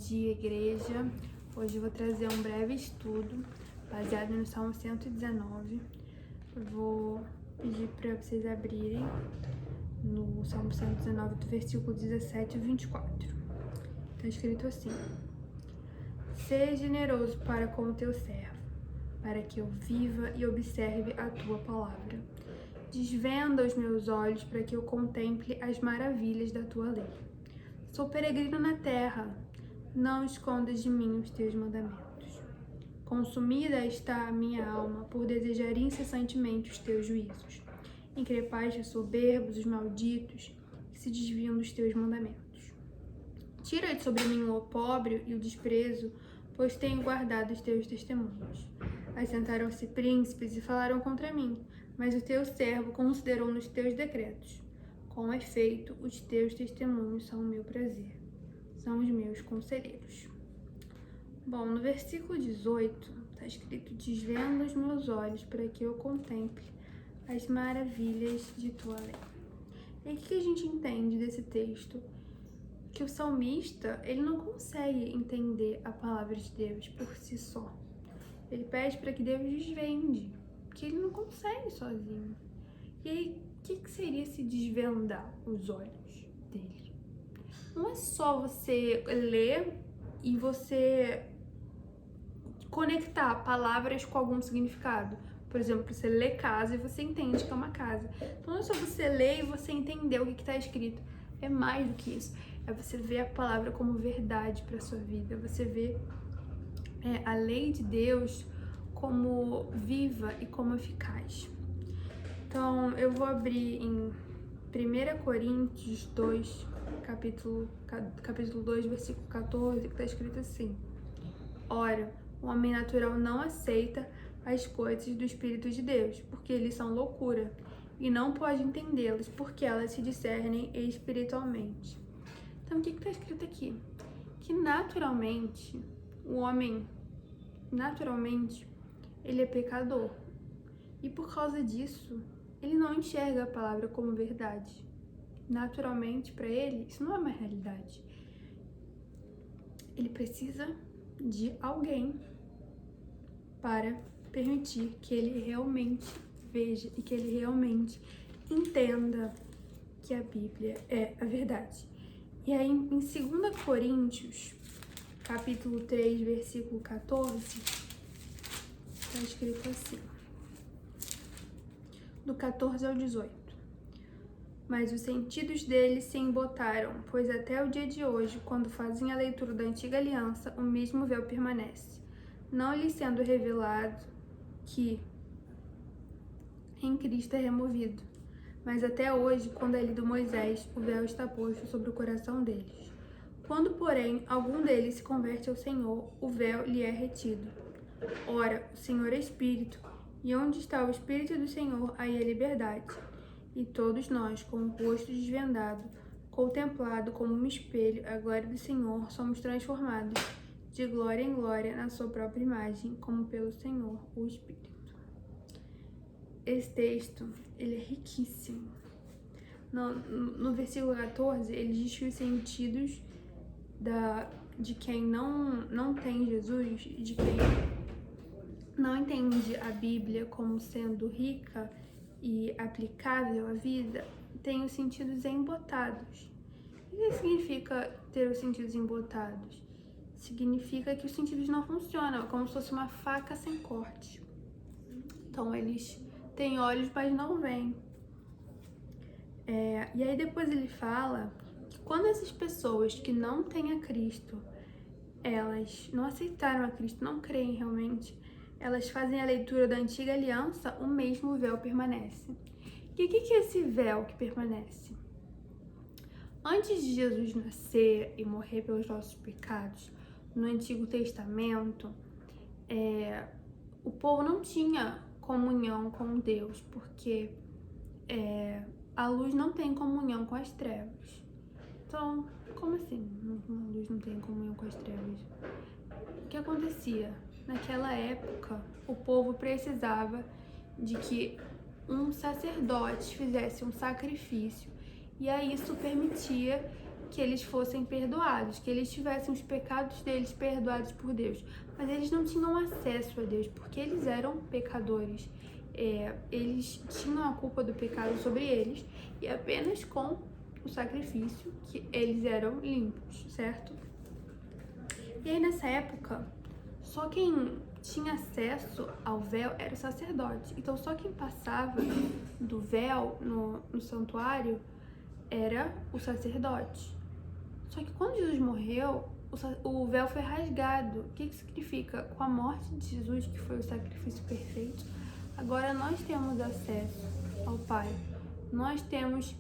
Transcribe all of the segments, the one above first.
dia, igreja. Hoje eu vou trazer um breve estudo baseado no Salmo 119. Eu vou pedir para vocês abrirem no Salmo 119, do versículo 17 ao 24. Está escrito assim: Seja generoso para com o teu servo, para que eu viva e observe a tua palavra. Desvenda os meus olhos para que eu contemple as maravilhas da tua lei. Sou peregrino na terra, não escondas de mim os teus mandamentos. Consumida está a minha alma por desejar incessantemente os teus juízos. Increpaste os soberbos, os malditos, que se desviam dos teus mandamentos. Tira de sobre mim o opróbrio e o desprezo, pois tenho guardado os teus testemunhos. Assentaram-se príncipes e falaram contra mim, mas o teu servo considerou nos teus decretos. Com efeito, os teus testemunhos são o meu prazer, são os meus conselheiros. Bom, no versículo 18 está escrito: Desvenda os meus olhos para que eu contemple as maravilhas de tua lei. E o que a gente entende desse texto? Que o salmista, ele não consegue entender a palavra de Deus por si só. Ele pede para que Deus desvende, porque ele não consegue sozinho. E aí, o que seria se desvendar os olhos dele? Não é só você ler e você conectar palavras com algum significado. Por exemplo, você lê casa e você entende que é uma casa. Então não é só você ler e você entender o que está escrito. É mais do que isso. É você ver a palavra como verdade para sua vida. Você ver a lei de Deus como viva e como eficaz. Então, eu vou abrir em 1 Coríntios 2, capítulo 2, versículo 14, que está escrito assim: Ora, o homem natural não aceita as coisas do Espírito de Deus, porque eles são loucura, e não pode entendê-las, porque elas se discernem espiritualmente. Então, o que está escrito aqui? Que naturalmente, o homem, ele é pecador. E por causa disso, ele não enxerga a palavra como verdade. Naturalmente, para ele, isso não é uma realidade. Ele precisa de alguém para permitir que ele realmente veja e que ele realmente entenda que a Bíblia é a verdade. E aí, em 2 Coríntios, capítulo 3, versículo 14, está escrito assim, do 14 ao 18. Mas os sentidos deles se embotaram, pois até o dia de hoje, quando fazem a leitura da antiga aliança, o mesmo véu permanece, não lhes sendo revelado que em Cristo é removido. Mas até hoje, quando é lido Moisés, o véu está posto sobre o coração deles. Quando, porém, algum deles se converte ao Senhor, o véu lhe é retido. Ora, o Senhor é Espírito, e onde está o Espírito do Senhor, aí é liberdade. E todos nós, com o rosto desvendado, contemplado como um espelho a glória do Senhor, somos transformados de glória em glória na sua própria imagem, como pelo Senhor, o Espírito. Esse texto, ele é riquíssimo. No versículo 14, ele diz que os sentidos de quem não tem Jesus, de quem não entende a Bíblia como sendo rica e aplicável à vida, tem os sentidos embotados. O que significa ter os sentidos embotados? Significa que os sentidos não funcionam, é como se fosse uma faca sem corte. Então, eles têm olhos, mas não veem. E aí depois ele fala que quando essas pessoas que não têm a Cristo, elas não aceitaram a Cristo, não creem realmente, elas fazem a leitura da antiga aliança, o mesmo véu permanece. E o que é esse véu que permanece? Antes de Jesus nascer e morrer pelos nossos pecados, no Antigo Testamento, o povo não tinha comunhão com Deus, porque a luz não tem comunhão com as trevas. Então, como assim? A luz não tem comunhão com as trevas? O que acontecia? Naquela época, o povo precisava de que um sacerdote fizesse um sacrifício, e aí isso permitia que eles fossem perdoados, que eles tivessem os pecados deles perdoados por Deus. Mas eles não tinham acesso a Deus, porque eles eram pecadores. Eles tinham a culpa do pecado sobre eles, e apenas com o sacrifício que eles eram limpos, certo? E aí nessa época, só quem tinha acesso ao véu era o sacerdote. Então só quem passava do véu no santuário era o sacerdote. Só que quando Jesus morreu, o véu foi rasgado. O que significa? Com a morte de Jesus, que foi o sacrifício perfeito, agora nós temos acesso ao Pai. Nós temos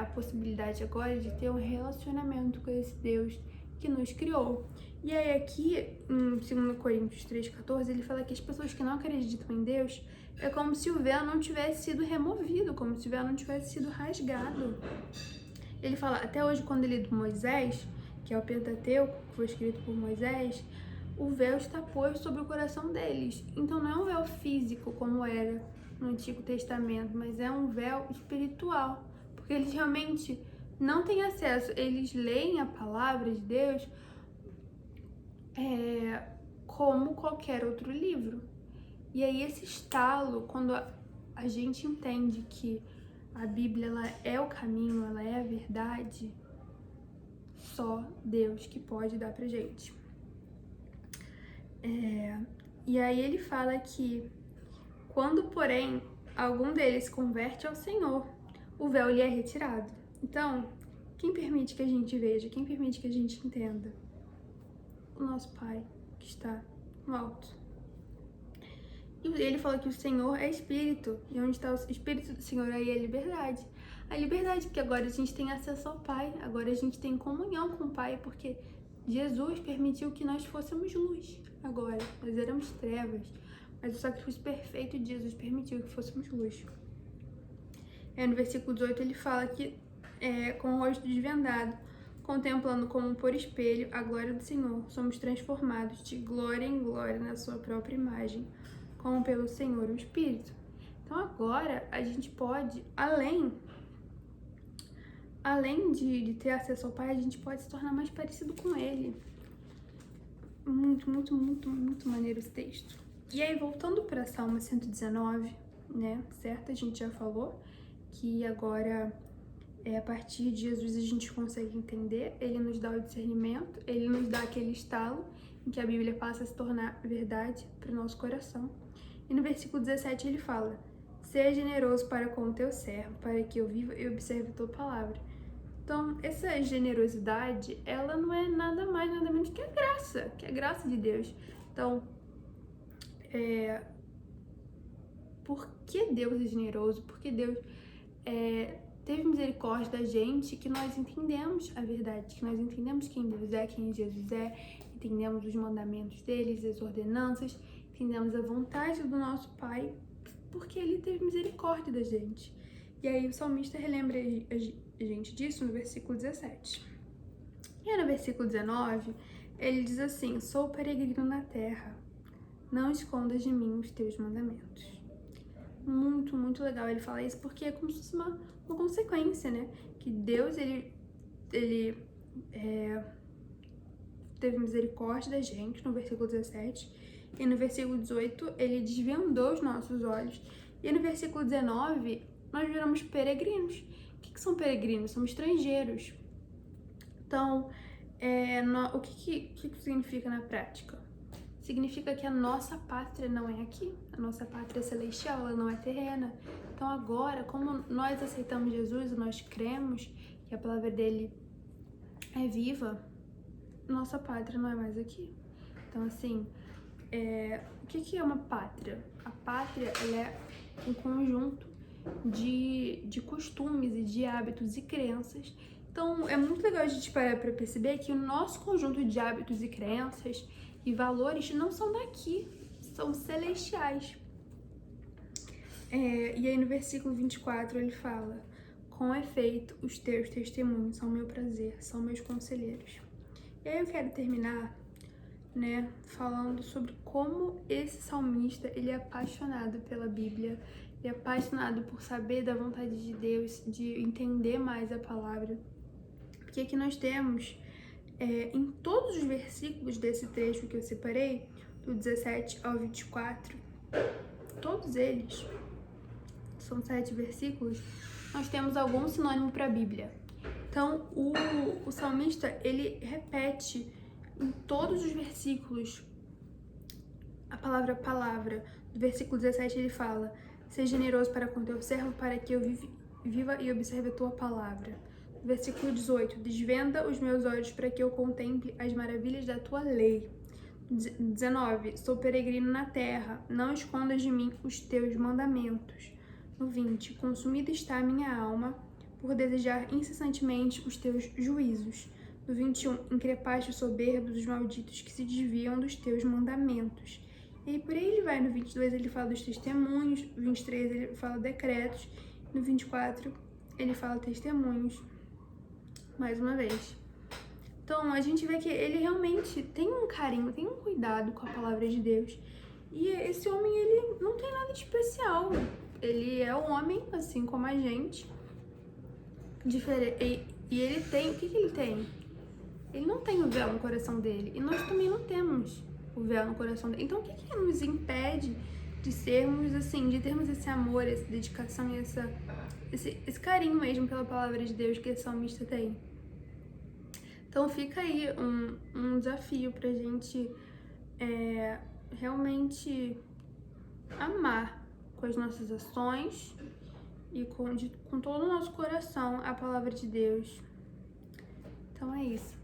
a possibilidade agora de ter um relacionamento com esse Deus que nos criou. E aí aqui, em 2 Coríntios 3,14, ele fala que as pessoas que não acreditam em Deus é como se o véu não tivesse sido removido, como se o véu não tivesse sido rasgado. Ele fala, até hoje, quando ele lê do Moisés, que é o Pentateuco, que foi escrito por Moisés, o véu está posto sobre o coração deles. Então não é um véu físico, como era no Antigo Testamento, mas é um véu espiritual, porque eles realmente não têm acesso. Eles leem a palavra de Deus como qualquer outro livro. E aí esse estalo, quando a gente entende que a Bíblia ela é o caminho, ela é a verdade, só Deus que pode dar pra gente. E aí ele fala que quando, porém, algum deles se converte ao Senhor, o véu lhe é retirado. Então, quem permite que a gente veja, quem permite que a gente entenda? O nosso Pai, que está no alto. E ele fala que o Senhor é Espírito, e onde está o Espírito do Senhor, aí é liberdade. A liberdade, porque agora a gente tem acesso ao Pai, agora a gente tem comunhão com o Pai, porque Jesus permitiu que nós fôssemos luz. Agora, nós éramos trevas, mas o sacrifício perfeito de Jesus permitiu que fôssemos luz. No versículo 18 ele fala que, com o rosto desvendado, contemplando como por espelho a glória do Senhor, somos transformados de glória em glória na sua própria imagem, como pelo Senhor o Espírito. Então agora a gente pode, além de ter acesso ao Pai, a gente pode se tornar mais parecido com Ele. Muito, muito, muito, muito maneiro esse texto. E aí, voltando para Salmo 119, né, certo? A gente já falou que agora, a partir de Jesus, a gente consegue entender, ele nos dá o discernimento, ele nos dá aquele estalo em que a Bíblia passa a se tornar verdade para o nosso coração. E no versículo 17 ele fala, seja generoso para com o teu servo, para que eu viva e observe a tua palavra. Então, essa generosidade, ela não é nada mais, nada menos que a graça de Deus. Então, por que Deus é generoso? Porque Deus teve misericórdia da gente, que nós entendemos a verdade, que nós entendemos quem Deus é, quem Jesus é, entendemos os mandamentos deles, as ordenanças, entendemos a vontade do nosso Pai, porque Ele teve misericórdia da gente. E aí o salmista relembra a gente disso no versículo 17. E aí no versículo 19, ele diz assim, sou peregrino na terra, não escondas de mim os teus mandamentos. Muito, muito legal ele falar isso, porque é como se fosse uma consequência, né? Que Deus, ele teve misericórdia da gente, no versículo 17, e no versículo 18, ele desvendou os nossos olhos, e no versículo 19, nós viramos peregrinos. O que são peregrinos? São estrangeiros. Então, o que significa na prática? Significa que a nossa pátria não é aqui, a nossa pátria é celestial, ela não é terrena. Então agora, como nós aceitamos Jesus, nós cremos que a palavra dele é viva, nossa pátria não é mais aqui. Então assim, o que é uma pátria? A pátria, ela é um conjunto de costumes e de hábitos e crenças. Então é muito legal a gente parar para perceber que o nosso conjunto de hábitos e crenças e valores não são daqui, são celestiais. E aí no versículo 24 ele fala, com efeito, os teus testemunhos são meu prazer, são meus conselheiros. E aí eu quero terminar, né, falando sobre como esse salmista, ele é apaixonado pela Bíblia, ele é apaixonado por saber da vontade de Deus, de entender mais a palavra. Porque aqui nós temos, em todos os versículos desse trecho que eu separei, do 17 ao 24, todos eles, são 7 versículos, nós temos algum sinônimo para a Bíblia. Então, o salmista, ele repete em todos os versículos a palavra. Do versículo 17 ele fala: seja generoso para com teu servo, para que eu viva e observe a tua palavra. No versículo 18, desvenda os meus olhos para que eu contemple as maravilhas da tua lei. 19, sou peregrino na terra, não escondas de mim os teus mandamentos. No 20, consumida está a minha alma por desejar incessantemente os teus juízos. No 21, increpaste os soberbos, os malditos que se desviam dos teus mandamentos. E por aí ele vai. No 22 ele fala dos testemunhos, no 23 ele fala decretos, no 24 ele fala testemunhos, mais uma vez. Então a gente vê que ele realmente tem um carinho, tem um cuidado com a palavra de Deus. E esse homem, ele não tem nada de especial. Ele é um homem, assim como a gente, diferente. E ele tem, o que ele tem? Ele não tem o véu no coração dele, e nós também não temos o véu no coração dele. Então, o que nos impede de sermos assim, de termos esse amor, essa dedicação e esse carinho mesmo pela palavra de Deus que esse salmista tem? Então, fica aí um desafio pra gente realmente amar com as nossas ações e com todo o nosso coração a palavra de Deus. Então, é isso.